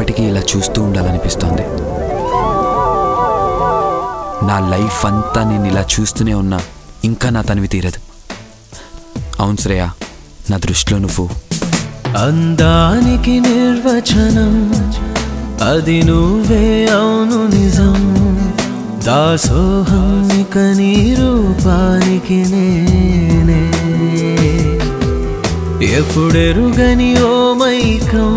ఎప్పటికీ ఇలా చూస్తూ ఉండాలనిపిస్తోంది. నా లైఫ్ అంతా నేను ఇలా చూస్తూనే ఉన్నా ఇంకా నా తనివి తీరదు. అవును శ్రేయ, నా దృష్టిలో నువ్వు అందానికి నిర్వచనం, అది నువ్వే అవును నిజం. దాసోహం ఇక నీ రూపానికి నేనే. ఎప్పుడెరుగని ఓ మైకం,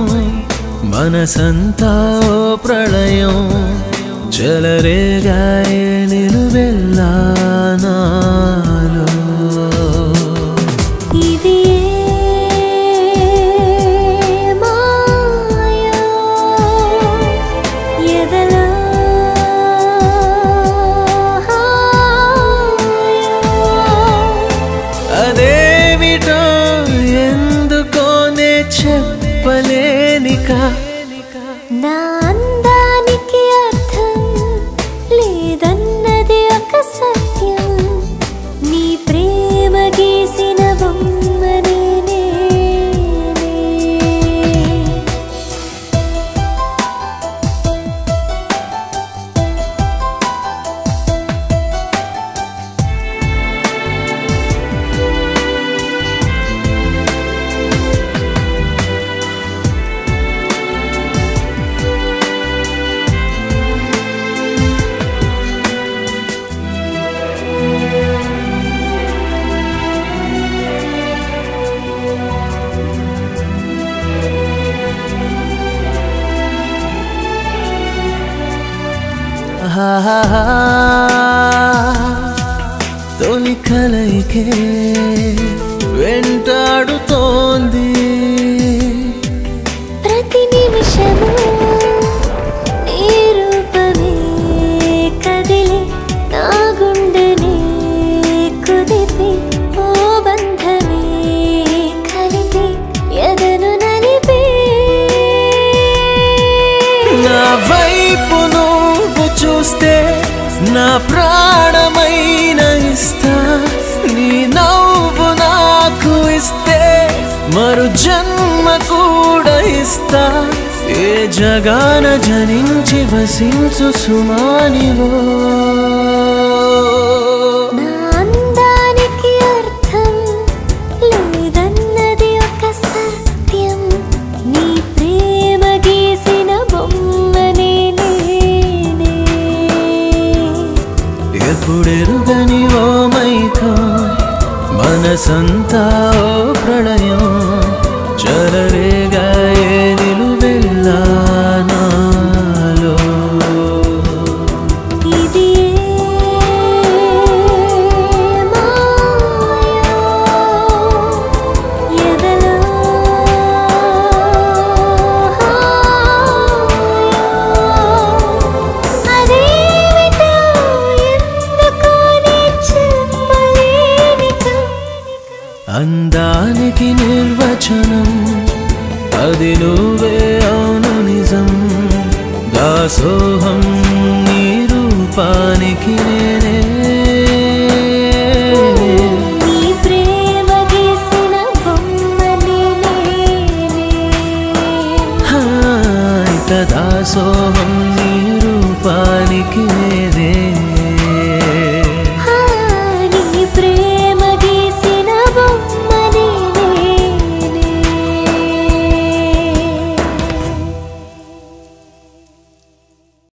మనసంతా ఓ ప్రళయం. చెలరేగాయే నిలువెల్లా నాలో. ఇది మాయా ఎదలా అదేమిటో ఎందుకోనే చెప్పలేనిక. నా అందానికి అర్థం లేదన్నది ఒక సత్యం. నీ ప్రేమ గీసిన బొమ్మనే నేనే. తొలి కలయికే వెంటాడుతోంది. ప్రతి నిమిషము నీ రూపమే కదిలి నా గుండెనే కుదిపి ఓ బంధమే కలిపి ఎదను నలిపి. నా వైపు నువ్వు చూస్తే నా ప్రాణమైన ఇస్తా. నీ నవ్వు నాకు ఇస్తే మరు జన్మ కూడా ఇస్తా. ఏ జగాన జనించి వసించు సుమానివో. నా అందానికి అర్థం లేదన్నది ఒక సత్యం. నీ ప్రేమ గీసిన బొమ్మనే నేనే. ఎప్పుడెరుగని ఓ మైకం, మనసంతా ఓ ప్రళయం. చెలరేగాయే నిలువెల్లా నాలో. ఇది మాయా ఎదలా అదేమిటో ఎందుకోనే చెప్పలేనిక. అందానికి నిర్వచనం, అది నువ్వే అవును నిజం. దాసోహం నీ రూపానికి నేనే. నీ ప్రేమ గీసిన బొమ్మనే నేనే. ఇక దాసోహం నీ రూపానికి నేనే.